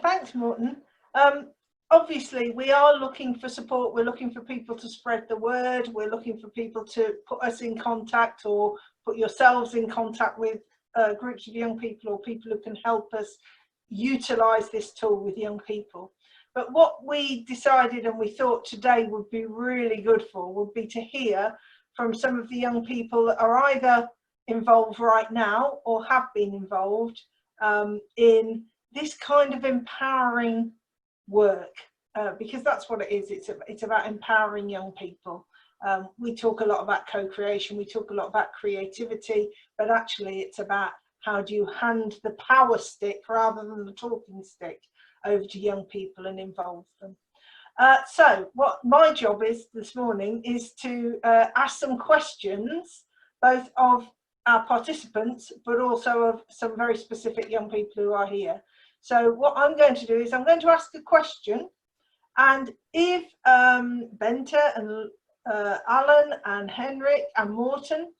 Thanks, Morton. Obviously, we are looking for support. We're looking for people to spread the word. We're looking for people to put us in contact or put yourselves in contact with groups of young people or people who can help us utilise this tool with young people. But what we decided and we thought today would be really good for would be to hear from some of the young people that are either involved right now or have been involved in this kind of empowering work, because that's what it is. It's about empowering young people. We talk a lot about co-creation, we talk a lot about creativity, but actually it's about how do you hand the power stick rather than the talking stick over to young people and involve them. So what my job is this morning is to ask some questions, both of our participants, but also of some very specific young people who are here. So what I'm going to do is I'm going to ask a question, and if Bente and Alan and Henrik and Morton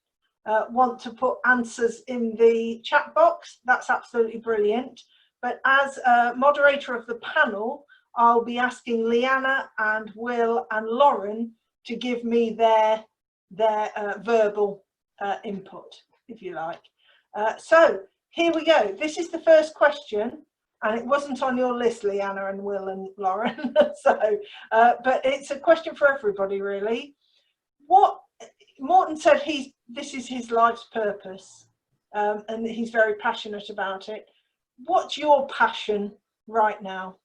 want to put answers in the chat box, that's absolutely brilliant. But as a moderator of the panel, I'll be asking Liane and Will and Lauren to give me their verbal input, if you like. So here we go. This is the first question, and it wasn't on your list, Liane and Will and Lauren. So, but it's a question for everybody, really. What Morton said, this is his life's purpose, and he's very passionate about it. What's your passion right now?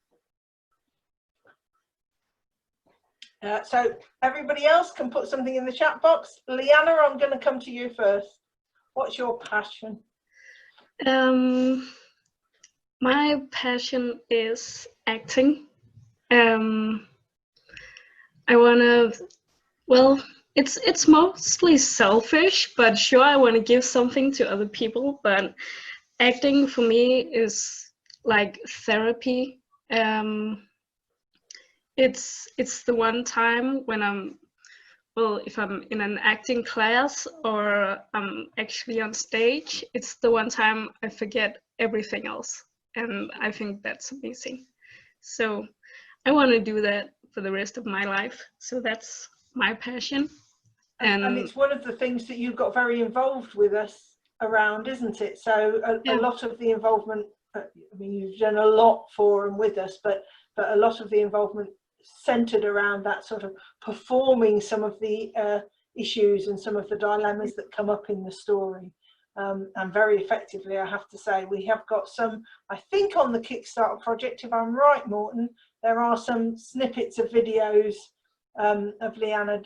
So everybody else can put something in the chat box. Liane, I'm going to come to you first. What's your passion? My passion is acting. I want to, well, it's mostly selfish, but sure, I want to give something to other people, but acting for me is like therapy. It's the one time when if I'm in an acting class or I'm actually on stage, it's the one time I forget everything else. And I think that's amazing. So I want to do that for the rest of my life. So that's my passion. And it's one of the things that you got very involved with us around, isn't it? So a lot of the involvement, I mean, you've done a lot for and with us, but a lot of the involvement centered around that sort of performing some of the issues and some of the dilemmas that come up in the story. And very effectively, I have to say. We have got some, I think on the Kickstarter project, if I'm right, Morton, there are some snippets of videos of Liane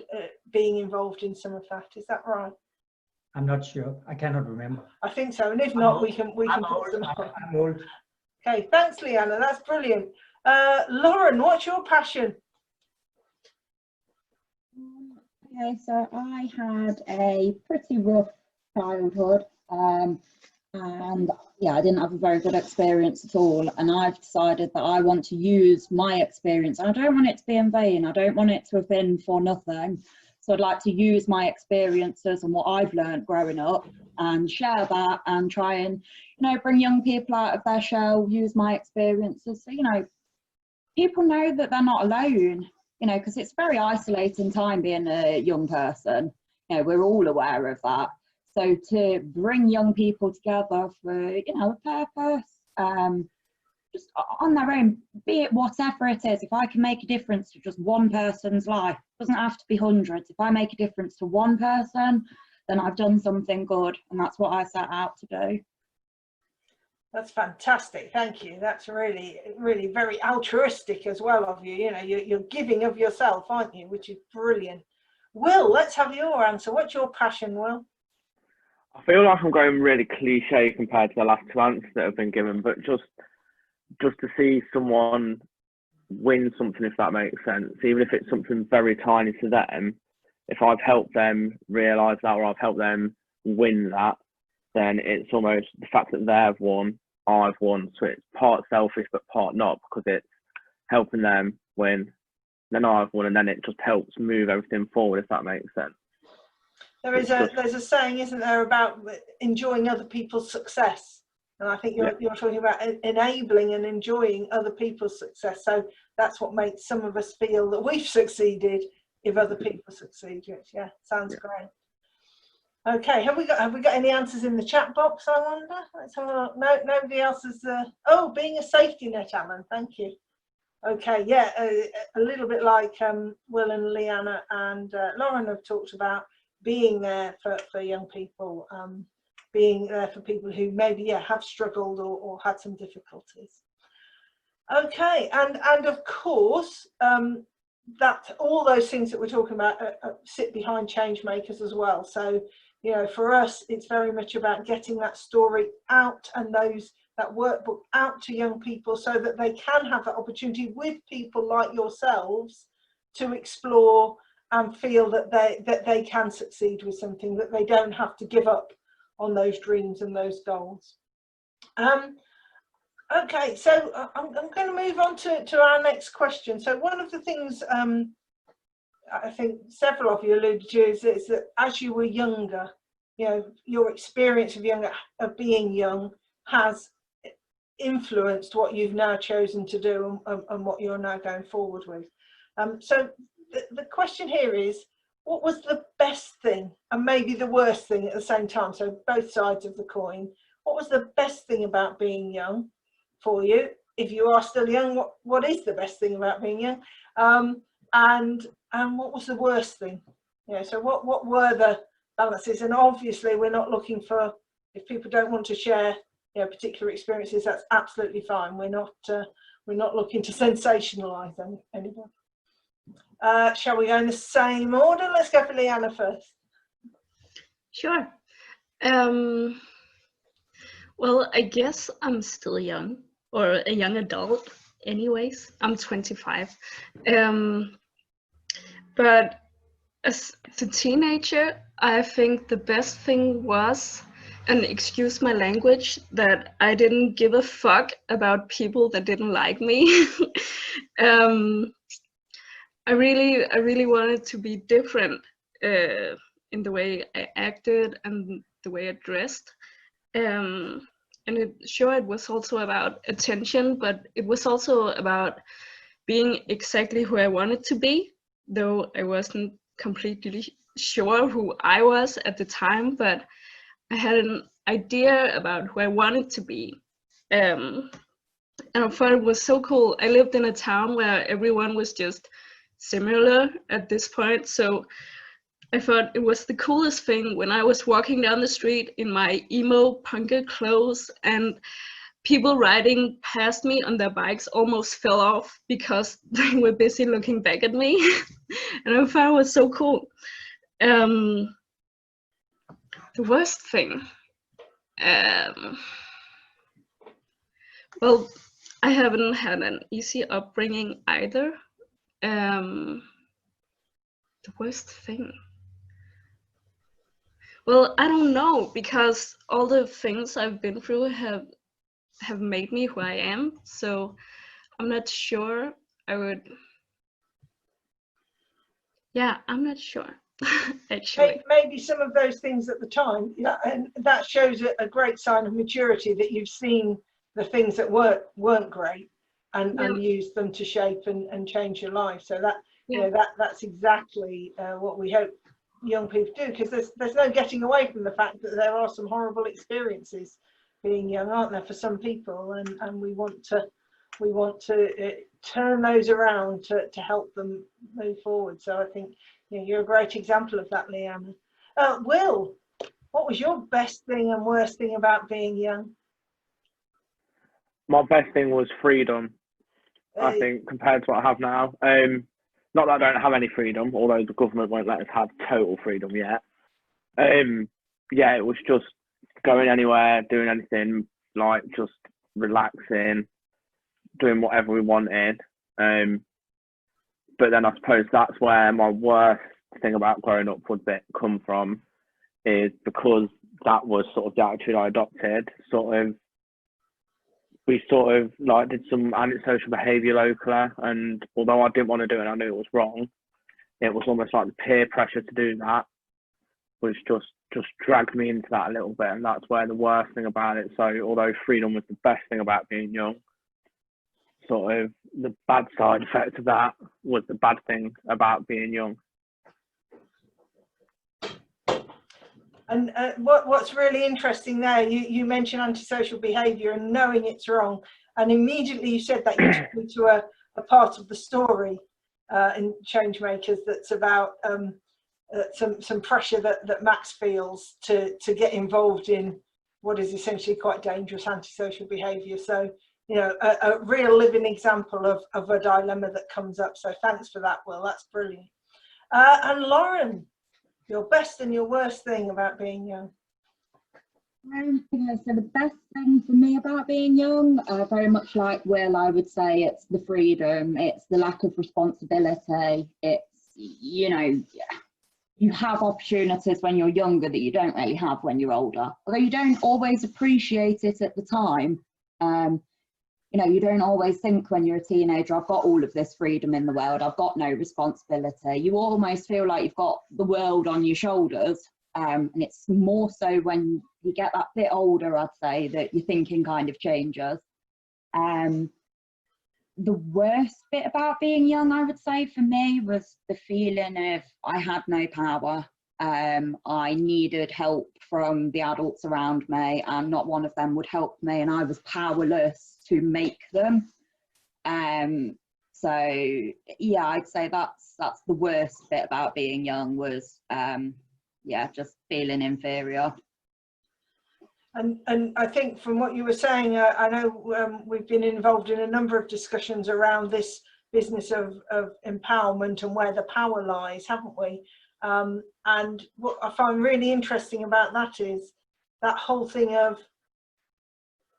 being involved in some of that. Is that right? I'm not sure. I cannot remember. I think so, and if not, we can put some up. I'm old. Okay, thanks, Liane. That's brilliant. Lauren, what's your passion? Okay, so I had a pretty rough childhood, and yeah, I didn't have a very good experience at all, and I've decided that I want to use my experience. I don't want it to be in vain. I don't want it to have been for nothing. So I'd like to use my experiences and what I've learned growing up and share that and try and, you know, bring young people out of their shell, use my experiences. So, you know, people know that they're not alone, you know, because it's a very isolating time being a young person. You know, we're all aware of that. So to bring young people together for, you know, a purpose, just on their own, be it whatever it is. If I can make a difference to just one person's life, it doesn't have to be hundreds. If I make a difference to one person, then I've done something good, and that's what I set out to do. That's fantastic, thank you. That's really, really very altruistic as well of you. You know, you're giving of yourself, aren't you? Which is brilliant. Will, let's have your answer. What's your passion, Will? I feel like I'm going really cliche compared to the last two answers that have been given, but just to see someone win something, if that makes sense, even if it's something very tiny to them, if I've helped them realise that or I've helped them win that, then it's almost the fact that they've won, I've won. So it's part selfish but part not, because it's helping them win, then I've won, and then it just helps move everything forward, if that makes sense. There's a saying, isn't there, about enjoying other people's success. And I think you're talking about enabling and enjoying other people's success. So that's what makes some of us feel that we've succeeded if other people succeed. Yeah, sounds great. Okay, have we got any answers in the chat box, I wonder? Let's have a look. No, nobody else is being a safety net, Alan, thank you. Okay, yeah, a little bit like Will and Liane and Lauren have talked about, being there for young people, being there for people who maybe have struggled or had some difficulties. Okay, and of course, that all those things that we're talking about sit behind Changemakers as well. So, you know, for us, it's very much about getting that story out and that workbook out to young people so that they can have that opportunity with people like yourselves to explore and feel that they can succeed with something, that they don't have to give up on those dreams and those goals. Okay, so I'm going to move on to our next question. So one of the things I think several of you alluded to is that as you were younger, you know, your experience of being young has influenced what you've now chosen to do and what you're now going forward with. So the question here is, what was the best thing and maybe the worst thing at the same time? So both sides of the coin. What was the best thing about being young for you? If you are still young, what is the best thing about being young? And what was the worst thing? Yeah, so what were the balances? And obviously we're not looking for, if people don't want to share, you know, particular experiences, that's absolutely fine. We're not looking to sensationalize anyone. Shall we go in the same order? Let's go for Liane first. Sure. Well, I guess I'm still young, or a young adult anyways. I'm 25. But as a teenager, I think the best thing was, and excuse my language, that I didn't give a fuck about people that didn't like me. I really wanted to be different in the way I acted and the way I dressed. And it was also about attention, but it was also about being exactly who I wanted to be, though I wasn't completely sure who I was at the time, but I had an idea about who I wanted to be. And I thought it was so cool. I lived in a town where everyone was just similar at this point, so I thought it was the coolest thing when I was walking down the street in my emo punker clothes and people riding past me on their bikes almost fell off because they were busy looking back at me. And I thought it was so cool. The worst thing, well, I haven't had an easy upbringing either. The worst thing, well, I don't know, because all the things I've been through have made me who I am, so I'm not sure I would. Yeah, I'm not sure. Actually, maybe some of those things at the time, and that shows a great sign of maturity, that you've seen the things that weren't great and used them to shape and change your life. So that, you know, that's exactly what we hope young people do, because there's no getting away from the fact that there are some horrible experiences being young, aren't there, for some people, and we want to turn those around to help them move forward. So I think, you know, you're a great example of that, Liane. Will, what was your best thing and worst thing about being young? My best thing was freedom, I think, compared to what I have now. Not that I don't have any freedom, although the government won't let us have total freedom yet. Yeah, it was just going anywhere, doing anything, like just relaxing, doing whatever we wanted. But then I suppose that's where my worst thing about growing up would come from, is because that was sort of the attitude I adopted. We like did some antisocial behaviour locally, and although I didn't want to do it, I knew it was wrong. It was almost like the peer pressure to do that which just dragged me into that a little bit, and that's where the worst thing about it. So although freedom was the best thing about being young, sort of the bad side effect of that was the bad thing about being young. And what's really interesting there, you mentioned antisocial behaviour and knowing it's wrong, and immediately you said that you took me to a part of the story in Changemakers that's about some pressure that Max feels to get involved in what is essentially quite dangerous antisocial behaviour. So, you know, a real living example of a dilemma that comes up. So thanks for that, Will. That's brilliant. And Lauren, your best and your worst thing about being young. Yeah, so the best thing for me about being young, very much like Will, I would say it's the freedom, it's the lack of responsibility, it's, you know, you have opportunities when you're younger that you don't really have when you're older, although you don't always appreciate it at the time. You know, you don't always think when you're a teenager, I've got all of this freedom in the world, I've got no responsibility. You almost feel like you've got the world on your shoulders. And it's more so when you get that bit older, I'd say, that your thinking kind of changes. The worst bit about being young, I would say, for me was the feeling of I had no power. I needed help from the adults around me, and not one of them would help me, and I was powerless to make them. So yeah, I'd say that's the worst bit about being young was yeah, just feeling inferior. And I think from what you were saying, I know we've been involved in a number of discussions around this business of empowerment and where the power lies, haven't we? And what I find really interesting about that is that whole thing of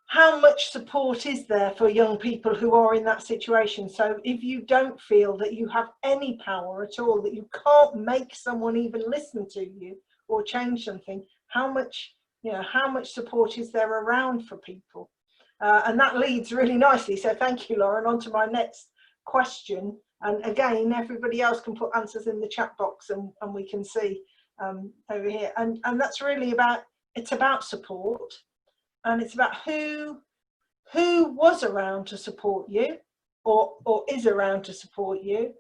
how much support is there for young people who are in that situation. So if you don't feel that you have any power at all, that you can't make someone even listen to you or change something, how much, you know, how much support is there around for people? And that leads really nicely. So thank you, Lauren. On to my next question. And again, everybody else can put answers in the chat box and we can see over here. And that's really about, it's about support. And it's about who was around to support you or is around to support you.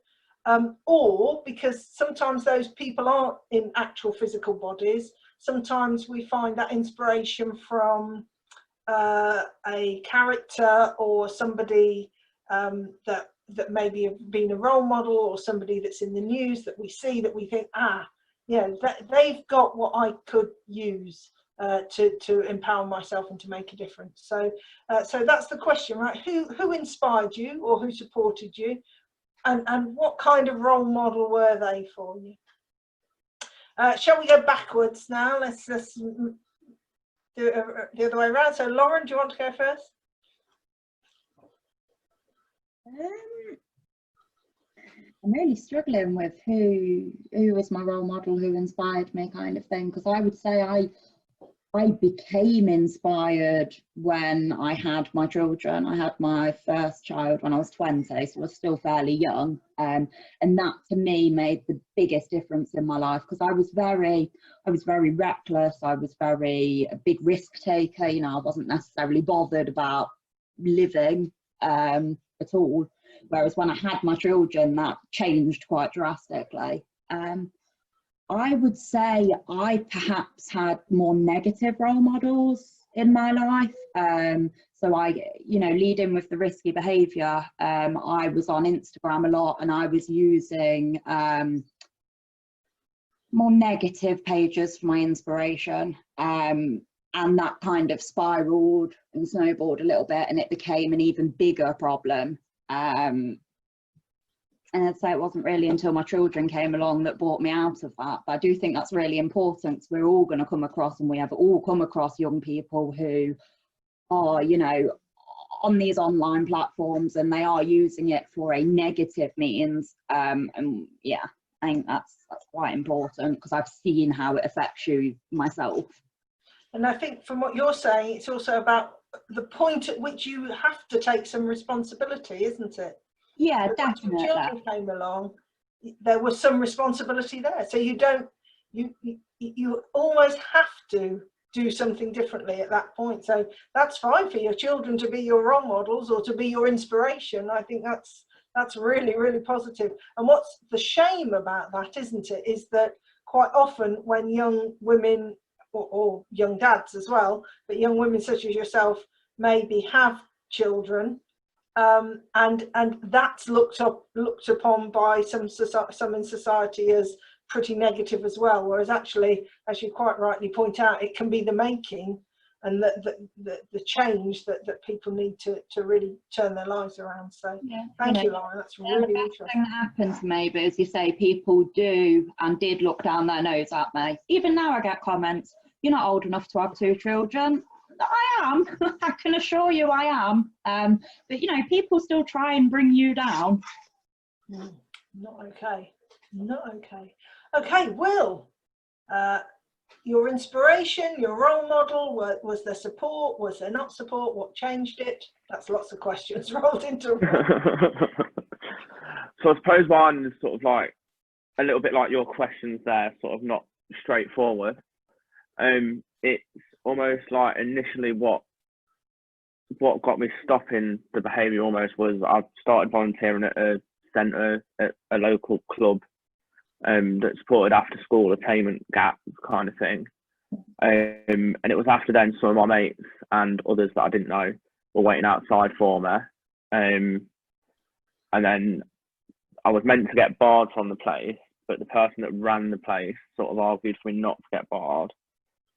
Or because sometimes those people aren't in actual physical bodies, sometimes we find that inspiration from a character or somebody that maybe have been a role model, or somebody that's in the news that we see, that we think, yeah, they've got what I could use to empower myself and to make a difference. So so that's the question, right? Who inspired you or who supported you, and what kind of role model were they for you? Shall we go backwards now? Let's do it the other way around. So Lauren, do you want to go first? I'm really struggling with who was my role model, who inspired me, kind of thing, because I would say I became inspired when I had my children. I had my first child when I was 20, so I was still fairly young, and that to me made the biggest difference in my life, because I was very reckless. I was a big risk taker. You know, I wasn't necessarily bothered about living at all. Whereas when I had my children, that changed quite drastically. I would say I perhaps had more negative role models in my life. So I, you know, leading with the risky behaviour, I was on Instagram a lot, and I was using more negative pages for my inspiration. And that kind of spiraled and snowballed a little bit, and it became an even bigger problem. And I'd say it wasn't really until my children came along that brought me out of that. But I do think that's really important, because we're all going to come across, and we have all come across young people who are, you know, on these online platforms, and they are using it for a negative means. And yeah, I think that's quite important, because I've seen how it affects you myself. And I think from what you're saying, it's also about the point at which you have to take some responsibility, isn't it? Yeah, so definitely. when children came along, there was some responsibility there. So you don't you almost have to do something differently at that point. So that's fine for your children to be your role models or to be your inspiration. I think that's really, really positive. And what's the shame about that, isn't it, is that quite often when young women or young dads as well, but young women such as yourself maybe have children, and that's looked upon by some in society as pretty negative as well, whereas actually, as you quite rightly point out, it can be the making and the change that people need to really turn their lives around. So Yeah, thank you, Liane, that's really the best interesting. thing that happens maybe, as you say, people do and did look down their nose at me. Even now I get comments, you're not old enough to have 2 children. I am. I can assure you I am. But you know, people still try and bring you down. Not okay. Not okay. Okay, Will, your inspiration, your role model, was there support? Was there not support? What changed it? That's lots of questions rolled into one. So I suppose mine is sort of like a little bit like your questions there, sort of not straightforward. It's almost like initially what got me stopping the behaviour almost was I started volunteering at a centre at a local club that supported after school attainment gaps kind of thing. And it was after then some of my mates and others that I didn't know were waiting outside for me. And then I was meant to get barred from the place, but the person that ran the place sort of argued for me not to get barred.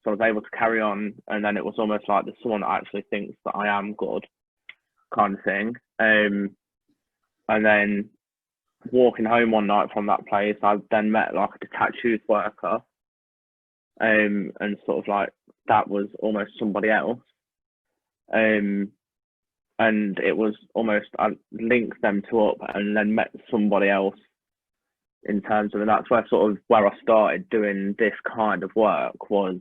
So I was able to carry on, and then it was almost like there's someone that actually thinks that I am good kind of thing. And then walking home one night from that place, I then met like a detached youth worker, and sort of like that was almost somebody else. And it was almost, I linked them two up and then met somebody else in terms of, and that's where sort of where I started doing this kind of work. Was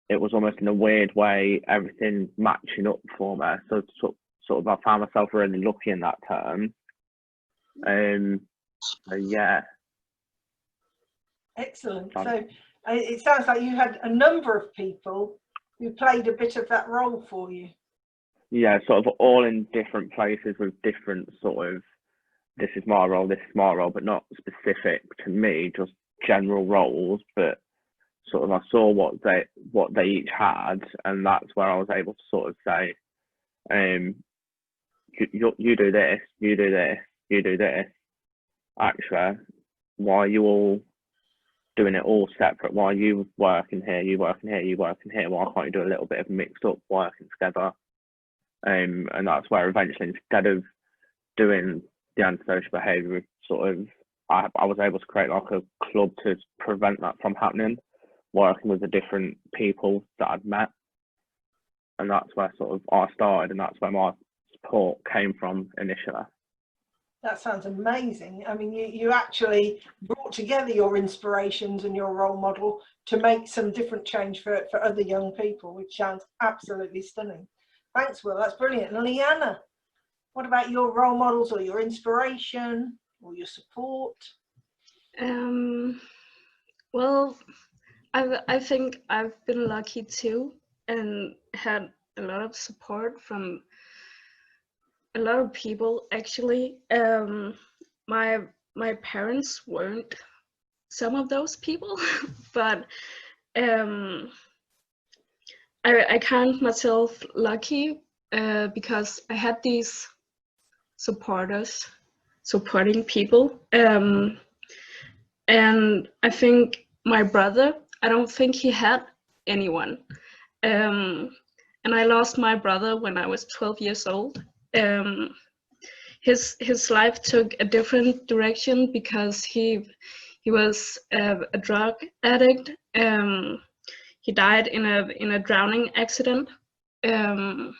it was almost in a weird way everything matching up for me, so sort of I found myself really lucky in that term. So yeah. Excellent. So it sounds like you had a number of people who played a bit of that role for you. Yeah, sort of all in different places with different sort of, this is my role, but not specific to me, just general roles. But sort of I saw what they each had, and that's where I was able to sort of say, you do this, you do this, you do this. Actually, why are you all doing it all separate? Why are you working here, you working here, you working here? Why can't you do a little bit of mixed up working together? And that's where eventually, instead of doing the antisocial behaviour, sort of I was able to create like a club to prevent that from happening, working with the different people that I'd met. And that's where sort of I started, and that's where my support came from initially. That sounds amazing. I mean, you actually brought together your inspirations and your role model to make some different change for other young people, which sounds absolutely stunning. Thanks, Will. That's brilliant. And Liane, what about your role models or your inspiration or your support? Well, I think I've been lucky too, and had a lot of support from a lot of people actually. My parents weren't some of those people, but I count myself lucky because I had these supporting people, and I think my brother, I don't think he had anyone, and I lost my brother when I was 12 years old. His life took a different direction because he was a drug addict. He died in a drowning accident, and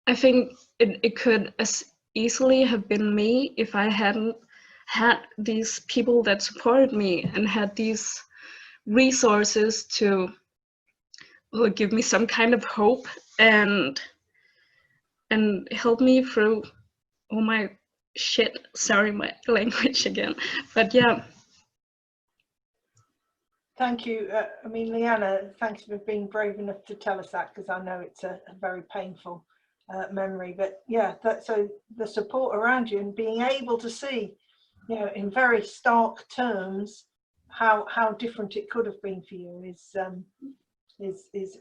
I think it could as easily have been me if I hadn't had these people that supported me and had these resources to give me some kind of hope and help me through all my shit, sorry my language again, but yeah. Thank you. I mean, Liane, thanks for being brave enough to tell us that, because I know it's a very painful memory. But yeah, so the support around you and being able to see, you know, in very stark terms, how different it could have been for you is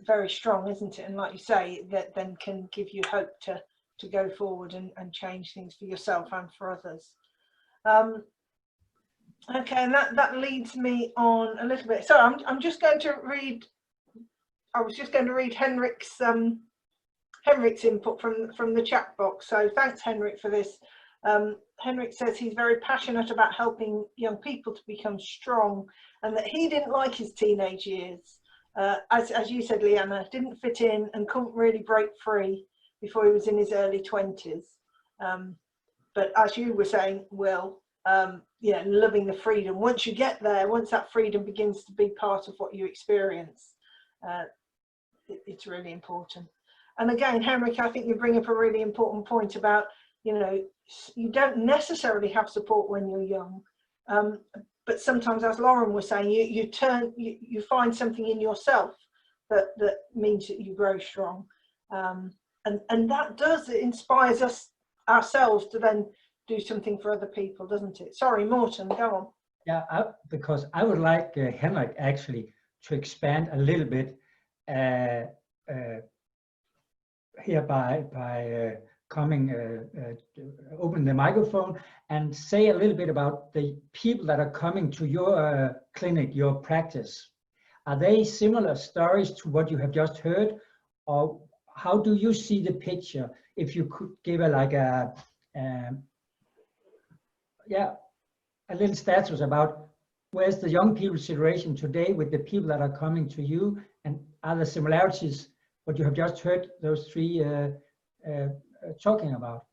very strong, isn't it? And like you say, that then can give you hope to go forward and change things for yourself and for others. Okay, and that leads me on a little bit. So I'm just going to read. I was just going to read Henrik's input from the chat box. So thanks, Henrik, for this. Henrik says he's very passionate about helping young people to become strong, and that he didn't like his teenage years. As you said, Liane, didn't fit in and couldn't really break free before he was in his early 20s. But as you were saying, Will, yeah, loving the freedom. Once you get there, once that freedom begins to be part of what you experience, it's really important. And again, Henrik, I think you bring up a really important point about, you know, you don't necessarily have support when you're young, but sometimes, as Lauren was saying, you find something in yourself that means that you grow strong, and that it inspires us ourselves to then do something for other people, doesn't it? Sorry, Morten, go on. Yeah, because I would like Henrik actually to expand a little bit here by open the microphone and say a little bit about the people that are coming to your clinic, your practice. Are they similar stories to what you have just heard, or how do you see the picture? If you could give a little status about where's the young people's situation today with the people that are coming to you, and are there similarities what you have just heard those three talking about?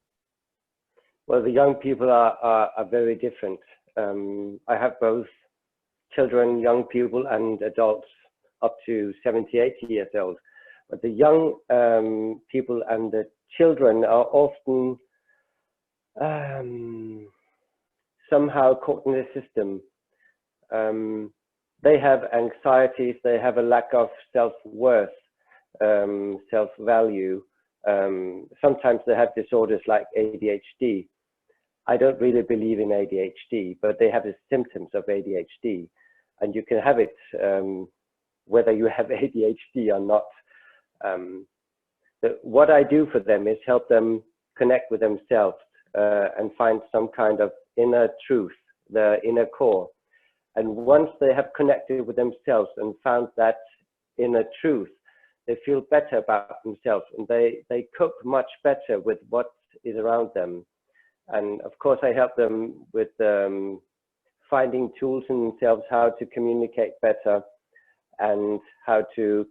Well, the young people are very different. I have both children, young people, and adults up to 70, 80 years old. But the young people and the children are often somehow caught in the system. They have anxieties, they have a lack of self-worth, self-value. Sometimes they have disorders like ADHD. I don't really believe in ADHD, but they have the symptoms of ADHD, and you can have it whether you have ADHD or not. What I do for them is help them connect with themselves and find some kind of inner truth, the inner core. And once they have connected with themselves and found that inner truth, they feel better about themselves, and they cope much better with what is around them. And of course, I help them with finding tools in themselves, how to communicate better and how to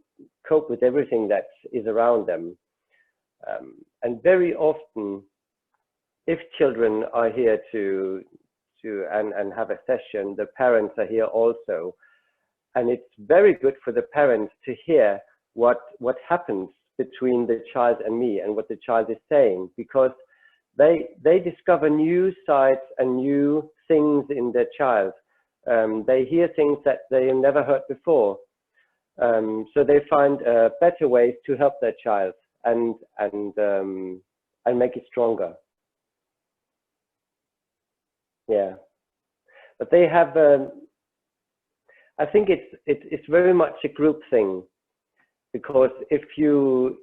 cope with everything that is around them. And very often, if children are here and have a session, the parents are here also. And it's very good for the parents to hear what happens between the child and me and what the child is saying, because they discover new sides and new things in their child. They hear things that they never heard before. So they find better ways to help their child and make it stronger. Yeah, but they have. I think it's very much a group thing, because if you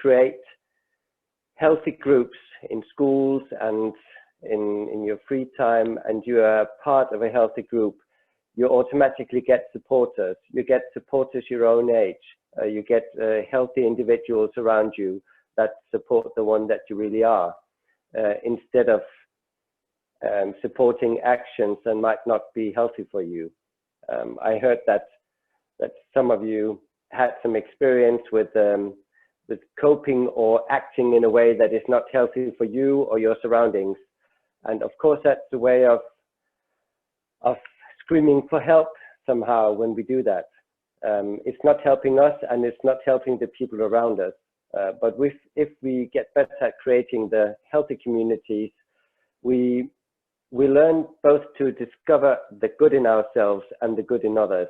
create healthy groups in schools and in your free time, and you are part of a healthy group, you automatically get supporters. You get supporters your own age. You get healthy individuals around you that support the one that you really are, instead of supporting actions that might not be healthy for you. I heard that some of you had some experience with coping or acting in a way that is not healthy for you or your surroundings. And of course, that's a way of screaming for help somehow when we do that. It's not helping us, and it's not helping the people around us. But if we get better at creating the healthy communities, we learn both to discover the good in ourselves and the good in others.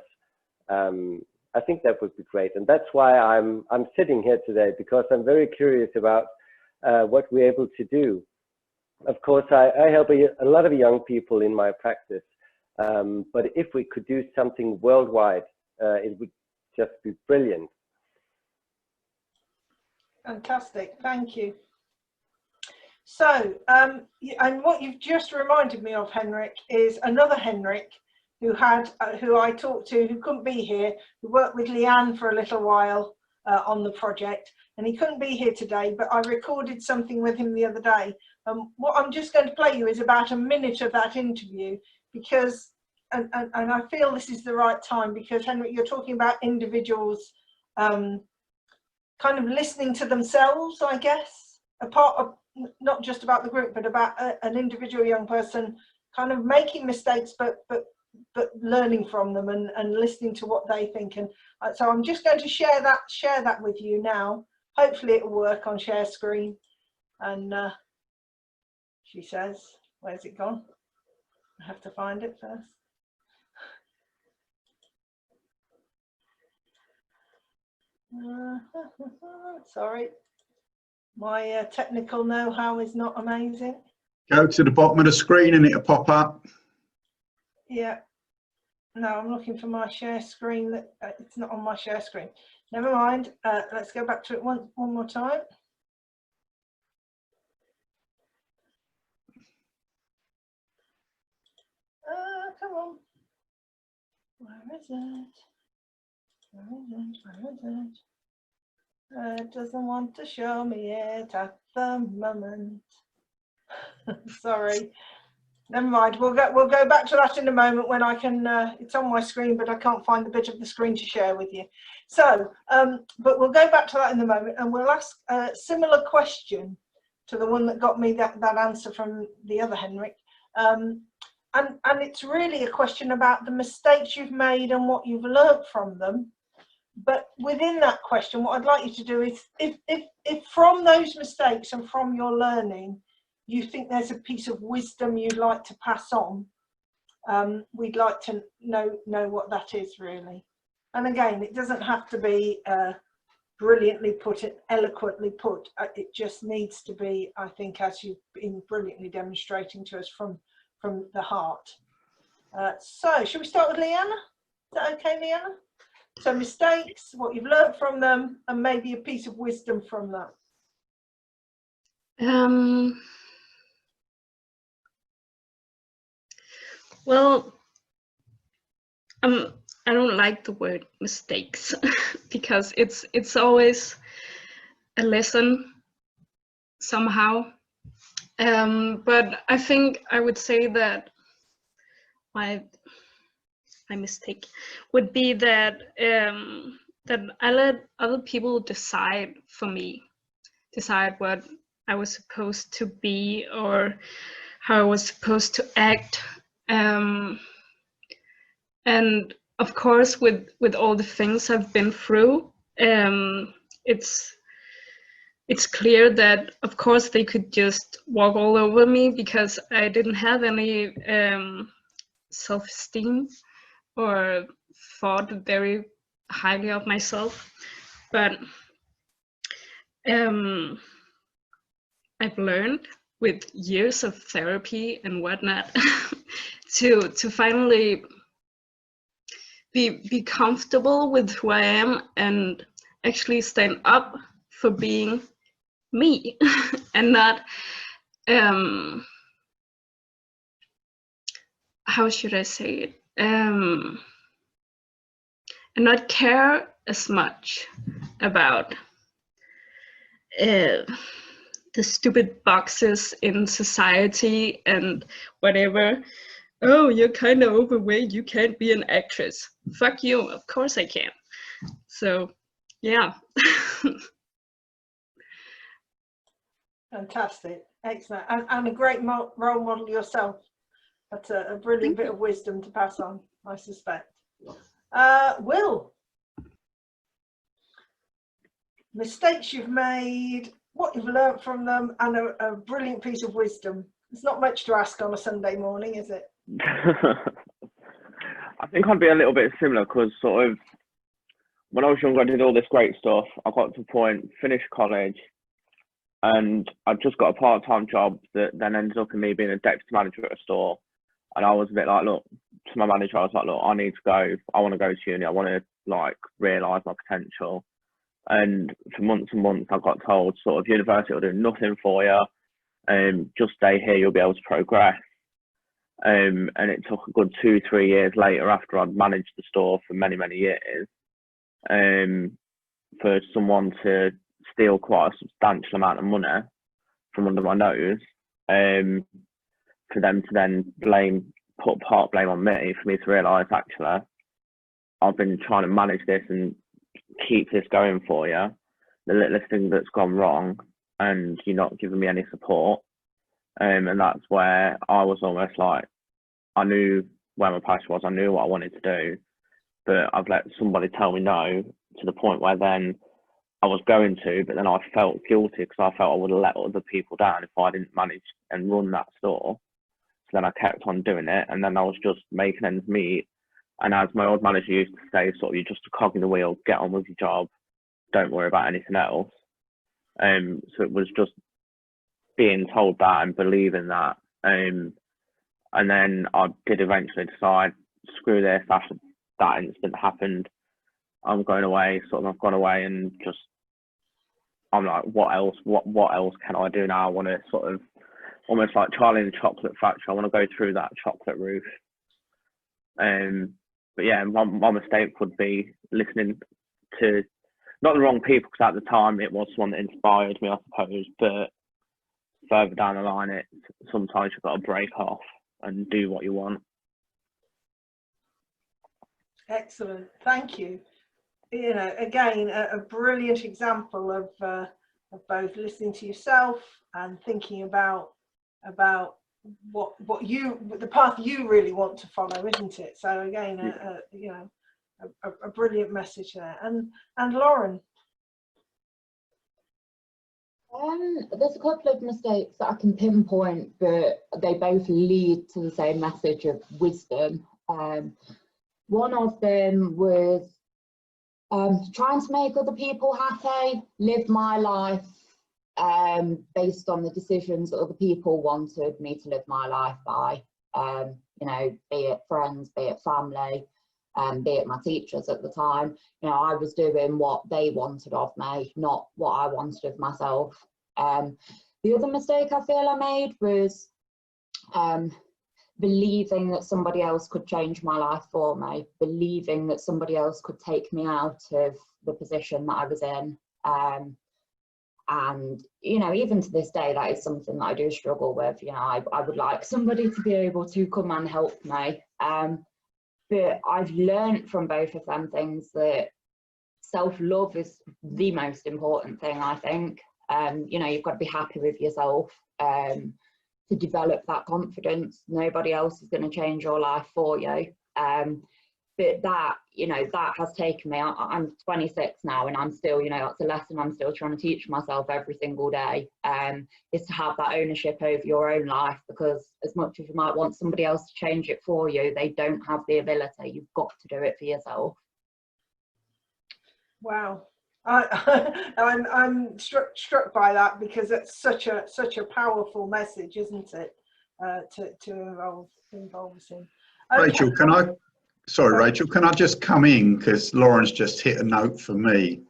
I think that would be great, and that's why I'm sitting here today, because I'm very curious about what we're able to do. Of course, I help a lot of young people in my practice, but if we could do something worldwide, it would just be brilliant. Fantastic, thank you. So, and what you've just reminded me of, Henrik, is another Henrik who I talked to, who couldn't be here, who worked with Liane for a little while on the project, and he couldn't be here today, but I recorded something with him the other day. What I'm just going to play you is about a minute of that interview, because, and I feel this is the right time, because Henrik, you're talking about individuals kind of listening to themselves, I guess, apart of, not just about the group, but about an individual young person kind of making mistakes, but learning from them and listening to what they think. And so I'm just going to share that with you now. Hopefully it will work on share screen. And she says, where's it gone? I have to find it first. Sorry, my technical know-how is not amazing. Go to the bottom of the screen and it'll pop up. Yeah, no, I'm looking for my share screen. That it's not on my share screen. Never mind. Let's go back to it one more time. Come on. Where is it? Where is it? Where is it? It doesn't want to show me it at the moment. Sorry. Never mind. We'll go back to that in a moment when I can. It's on my screen, but I can't find the bit of the screen to share with you. So, but we'll go back to that in a moment, and we'll ask a similar question to the one that got me that answer from the other Henrik. And it's really a question about the mistakes you've made and what you've learned from them. But within that question, what I'd like you to do is, if from those mistakes and from your learning, you think there's a piece of wisdom you'd like to pass on, we'd like to know what that is, really. And again, it doesn't have to be brilliantly put, eloquently put. It just needs to be, I think, as you've been brilliantly demonstrating to us, from the heart. So should we start with Liane? Is that okay, Liane? So mistakes, what you've learned from them, and maybe a piece of wisdom from that. Well, I don't like the word mistakes because it's always a lesson somehow. But I think I would say that my mistake would be that that I let other people decide for me, decide what I was supposed to be or how I was supposed to act. And of course, with all the things I've been through, it's clear that of course they could just walk all over me because I didn't have any self-esteem or thought very highly of myself. But I've learned with years of therapy and whatnot to finally be comfortable with who I am and actually stand up for being me and not how should I say it, and not care as much about the stupid boxes in society and whatever. Oh, you're kind of overweight, you can't be an actress. Fuck you, of course I can. So yeah. Fantastic, excellent, and a great role model yourself. That's a brilliant bit of wisdom to pass on, I suspect. Will? mistakes you've made, what you've learnt from them, and a brilliant piece of wisdom. It's not much to ask on a Sunday morning, is it? I think I'd be a little bit similar, because sort of when I was younger, I did all this great stuff. I got to the point, finished college, and I just got a part-time job that then ended up in me being a deputy manager at a store. And I was a bit like, look, to my manager, I was like, look, I need to go. I want to go to uni. I want to like realise my potential. And for months and months, I got told sort of university will do nothing for you. Just stay here, you'll be able to progress. And it took a good 2-3 years later, after I'd managed the store for many, many years, for someone to steal quite a substantial amount of money from under my nose, for them to then put part blame on me, for me to realise, actually, I've been trying to manage this and keep this going for you, the littlest thing that's gone wrong, and you're not giving me any support. And that's where I was almost like, I knew where my passion was, I knew what I wanted to do, but I've let somebody tell me no, to the point where then I was going to, but then I felt guilty, because I felt I would have let other people down if I didn't manage and run that store. So then I kept on doing it, and then I was just making ends meet. And as my old manager used to say, sort of, you're just a cog in the wheel, get on with your job, don't worry about anything else. So it was just being told that and believing that. And then I did eventually decide, screw this, after that incident happened, I'm going away. Sort of, I've gone away, and just, I'm like, what else? What else can I do now? I want to sort of, almost like Charlie in the Chocolate Factory, I want to go through that chocolate roof. But yeah, my mistake would be listening to not the wrong people, because at the time it was someone that inspired me, I suppose. But further down the line, sometimes you've got to break off and do what you want. Excellent, thank you. You know, again, a brilliant example of both listening to yourself and thinking about what you, the path you really want to follow, isn't it? So again, you know, a brilliant message there. And Lauren. There's a couple of mistakes that I can pinpoint, but they both lead to the same message of wisdom. One of them was trying to make other people happy, live my life based on the decisions that other people wanted me to live my life by. You know, be it friends, be it family, be it my teachers at the time. You know, I was doing what they wanted of me, not what I wanted of myself. The other mistake I feel I made was believing that somebody else could change my life for me, believing that somebody else could take me out of the position that I was in. And, you know, even to this day, that is something that I do struggle with. You know, I would like somebody to be able to come and help me. But I've learned from both of them things that self-love is the most important thing, I think. You know, you've got to be happy with yourself to develop that confidence. Nobody else is going to change your life for you. But that, you know, that has taken me, I'm 26 now, and I'm still, you know, that's a lesson I'm still trying to teach myself every single day, is to have that ownership over your own life, because as much as you might want somebody else to change it for you, they don't have the ability. You've got to do it for yourself. Wow. I'm struck by that, because it's such a powerful message, isn't it, to involve us in. Okay. Rachel, Rachel, can I just come in, because Lauren's just hit a note for me.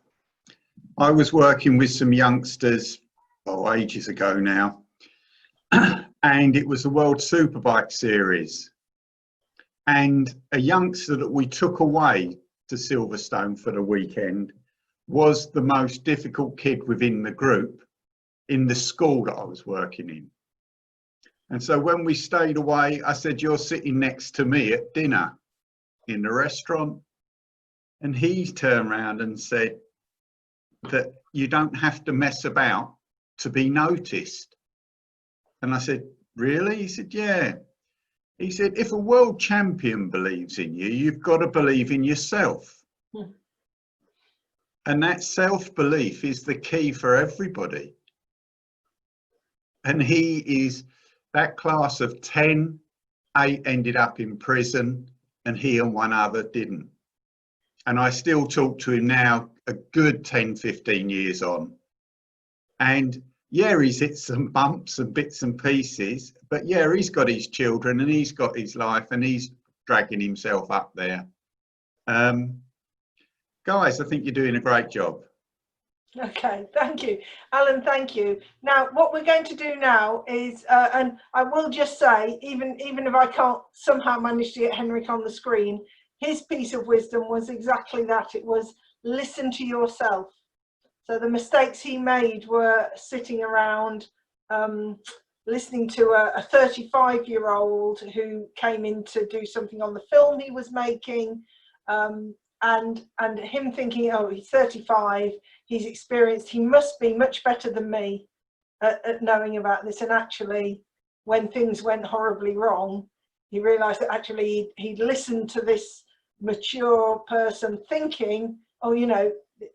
I was working with some youngsters, ages ago now, and it was the World Superbike Series, and a youngster that we took away to Silverstone for the weekend was the most difficult kid within the group in the school that I was working in. And so when we stayed away, I said, you're sitting next to me at dinner in the restaurant. And he turned around and said that you don't have to mess about to be noticed. And I said, really? He said, yeah. He said, if a world champion believes in you, you've got to believe in yourself. And that self-belief is the key for everybody. And he is that class of 10, 8 ended up in prison, and he and one other didn't. And I still talk to him now, a good 10, 15 years on. And yeah, he's hit some bumps and bits and pieces, but yeah, he's got his children and he's got his life and he's dragging himself up there. Guys, I think you're doing a great job. Okay, thank you, Alan. Thank you. Now, what we're going to do now is, and I will just say, even if I can't somehow manage to get Henrik on the screen, his piece of wisdom was exactly that. It was listen to yourself. So the mistakes he made were sitting around listening to a 35-year-old who came in to do something on the film he was making, and him thinking, oh, he's 35, he's experienced, he must be much better than me at knowing about this. And actually, when things went horribly wrong, he realized that actually he'd listened to this mature person thinking, oh, you know,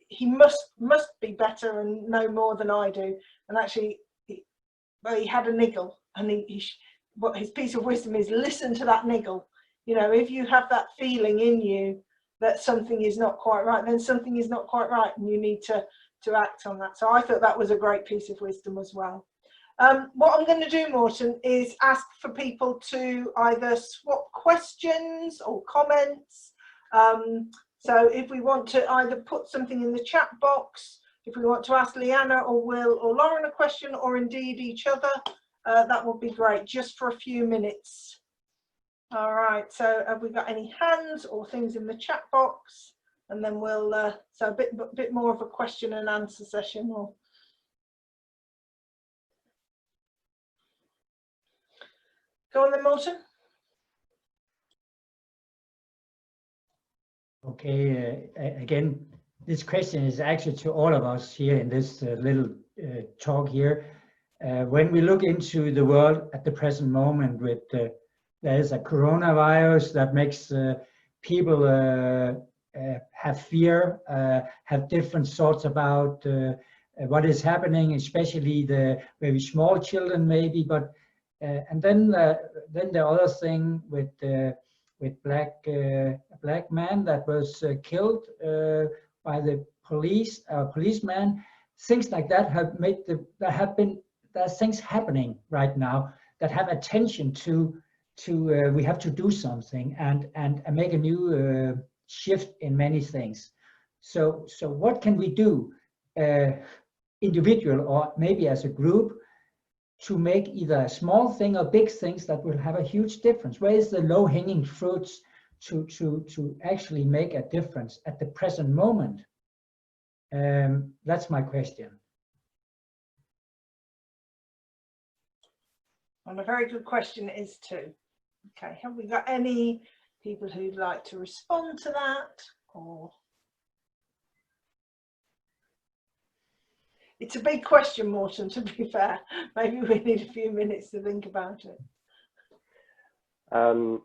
he must be better and know more than I do. And actually, he had a niggle, and what his piece of wisdom is, listen to that niggle. You know, if you have that feeling in you that something is not quite right, then something is not quite right, and you need to act on that. So I thought that was a great piece of wisdom as well. What I'm going to do, Morten, is ask for people to either swap questions or comments. So if we want to either put something in the chat box, if we want to ask Liane or Will or Lauren a question, or indeed each other, that would be great, just for a few minutes. All right, so have we got any hands or things in the chat box? And then we'll, so a bit more of a question and answer session. Or go on then, Morten. Okay, again, this question is actually to all of us here in this little talk here. When we look into the world at the present moment with there's a coronavirus that makes people have fear, have different thoughts about what is happening, especially the very small children maybe, but and then the other thing with a black man that was killed by the policeman. Things like that have made there's things happening right now that have attention to we have to do something and make a new shift in many things. So what can we do, individual or maybe as a group, to make either a small thing or big things that will have a huge difference? Where is the low-hanging fruits to actually make a difference at the present moment? That's my question. And a very good question it is too. Okay, have we got any people who'd like to respond to that? Or it's a big question, Morten, to be fair. Maybe we need a few minutes to think about it.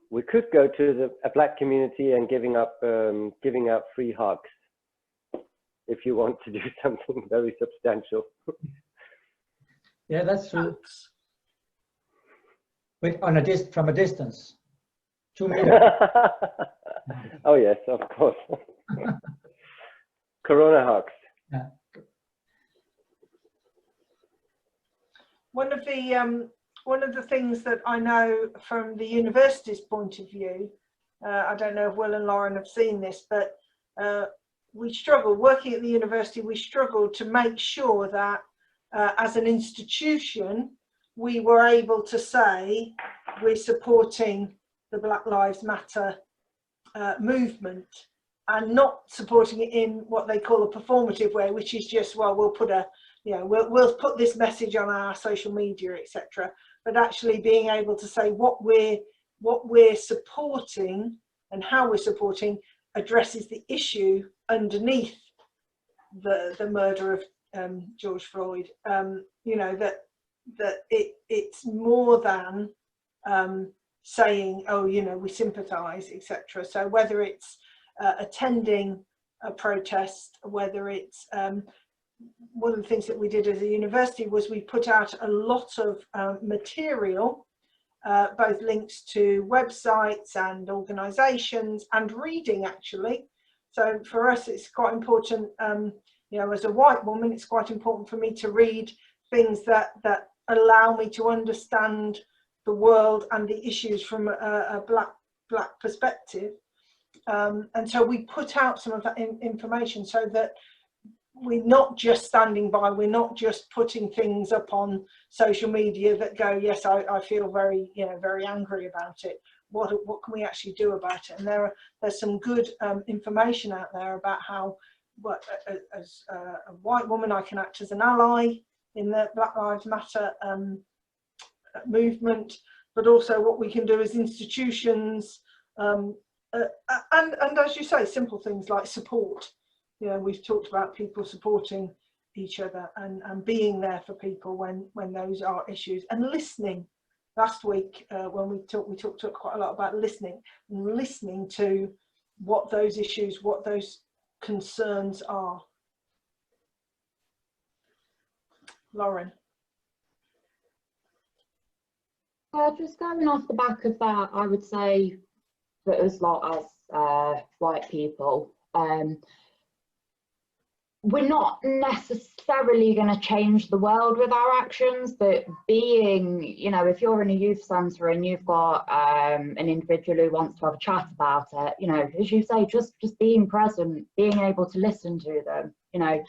We could go to a black community and giving out free hugs, if you want to do something very substantial. Yeah, that's true. But from a distance, 2 meters. Oh yes, of course. Corona hugs. Yeah. One of the things that I know from the university's point of view, I don't know if Will and Lauren have seen this, but we struggle, working at the university, we struggle to make sure that as an institution, we were able to say we're supporting the Black Lives Matter movement, and not supporting it in what they call a performative way, which is just, well, we'll put we'll put this message on our social media, etc. But actually being able to say what we're supporting and how we're supporting addresses the issue underneath the murder of George Floyd. You know, that it's more than saying, oh, you know, we sympathize, etc. So whether it's attending a protest, whether it's one of the things that we did as a university was we put out a lot of material, both links to websites and organisations and reading actually. So for us it's quite important, you know, as a white woman, it's quite important for me to read things that allow me to understand the world and the issues from a black perspective. And so we put out some of that information so that we're not just standing by, we're not just putting things up on social media that go, yes, I feel very, you know, very angry about it. What can we actually do about it? And there's some good information out there about how, as a white woman, I can act as an ally in the Black Lives Matter movement, but also what we can do as institutions, and as you say, simple things like support. You know, we've talked about people supporting each other and being there for people when those are issues, and listening. Last week when we talked quite a lot about listening and listening to what those issues, what those concerns are. Lauren. Just going off the back of that, I would say that us lot as white people, we're not necessarily going to change the world with our actions, but being, you know, if you're in a youth centre and you've got an individual who wants to have a chat about it, you know, as you say, just being present, being able to listen to them. You know,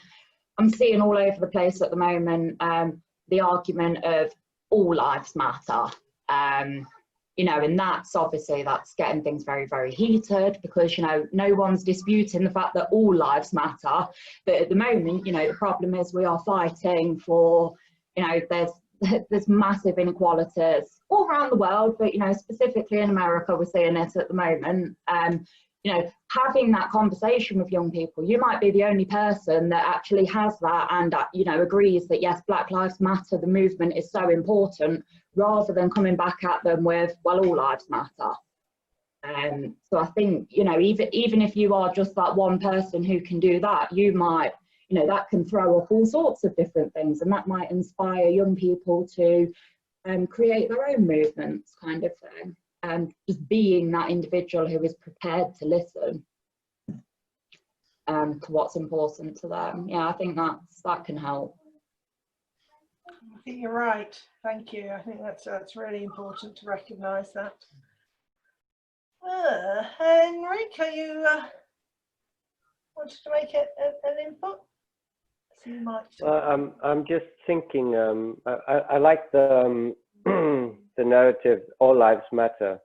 I'm seeing all over the place at the moment the argument of all lives matter. You know, and that's getting things very, very heated because, you know, no one's disputing the fact that all lives matter. But at the moment, you know, the problem is we are fighting for, you know, there's massive inequalities all around the world, but, you know, specifically in America, we're seeing it at the moment. You know, having that conversation with young people, you might be the only person that actually has that and, you know, agrees that, yes, Black Lives Matter, the movement is so important, rather than coming back at them with, well, all lives matter. So I think, you know, even if you are just that one person who can do that, you might, you know, that can throw up all sorts of different things, and that might inspire young people to create their own movements, kind of thing. And just being that individual who is prepared to listen to what's important to them. Yeah, I think that can help. I think you're right. Thank you. I think that's really important to recognise that. Henrik, are you wanted to make an input? So you might. Well, I'm just thinking. I like the the narrative "All Lives Matter"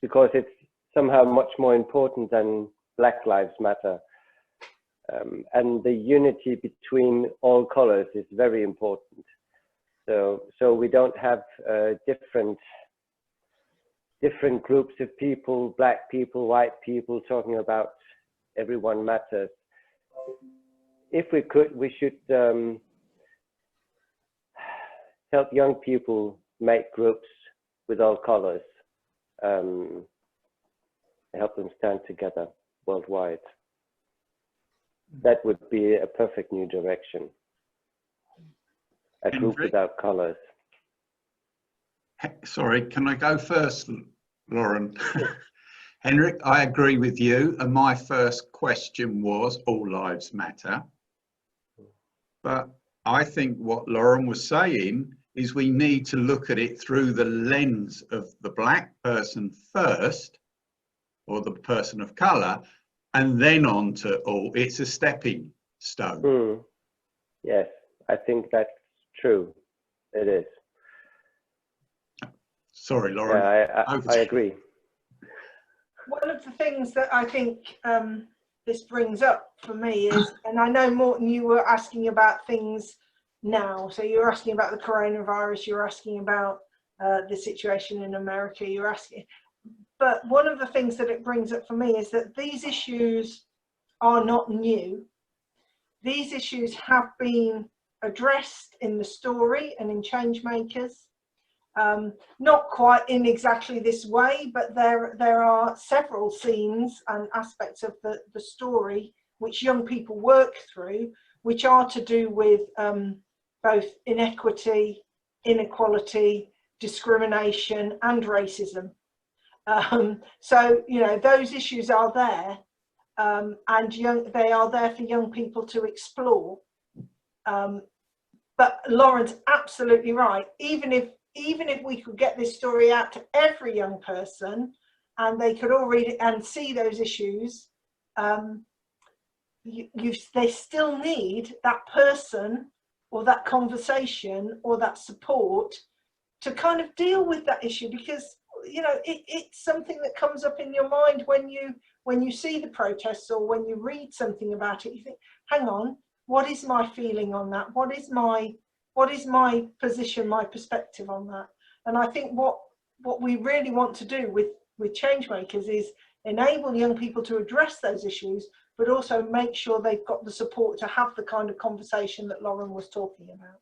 because it's somehow much more important than Black Lives Matter. And the unity between all colors is very important. So we don't have different groups of people, black people, white people, talking about everyone matters. If we could, we should help young people make groups with all colors, help them stand together worldwide. That would be a perfect new direction. A group without colors. Sorry, can I go first, Lauren? Henrik, I agree with you. And my first question was, all lives matter. But I think what Lauren was saying is we need to look at it through the lens of the black person first, or the person of colour, and then on to all. It's a stepping stone. Yes, I think that's true. It is. Sorry, Lauren. Yeah, I agree. One of the things that I think this brings up for me is, and I know Morten, you were asking about things now. So you're asking about the coronavirus, you're asking about the situation in America, you're asking. But one of the things that it brings up for me is that these issues are not new. These issues have been addressed in the story and in Changemakers. Not quite in exactly this way, but there are several scenes and aspects of the story which young people work through, which are to do with both inequity, inequality, discrimination and racism. So, you know, those issues are there, and they are there for young people to explore. But Lauren's absolutely right. Even if we could get this story out to every young person and they could all read it and see those issues, they still need that person or that conversation or that support to kind of deal with that issue, because, you know, it's something that comes up in your mind when you see the protests or when you read something about it. You think, hang on, what is my feeling on that? What is my position, my perspective on that? And I think what we really want to do with Changemakers is enable young people to address those issues, but also make sure they've got the support to have the kind of conversation that Lauren was talking about.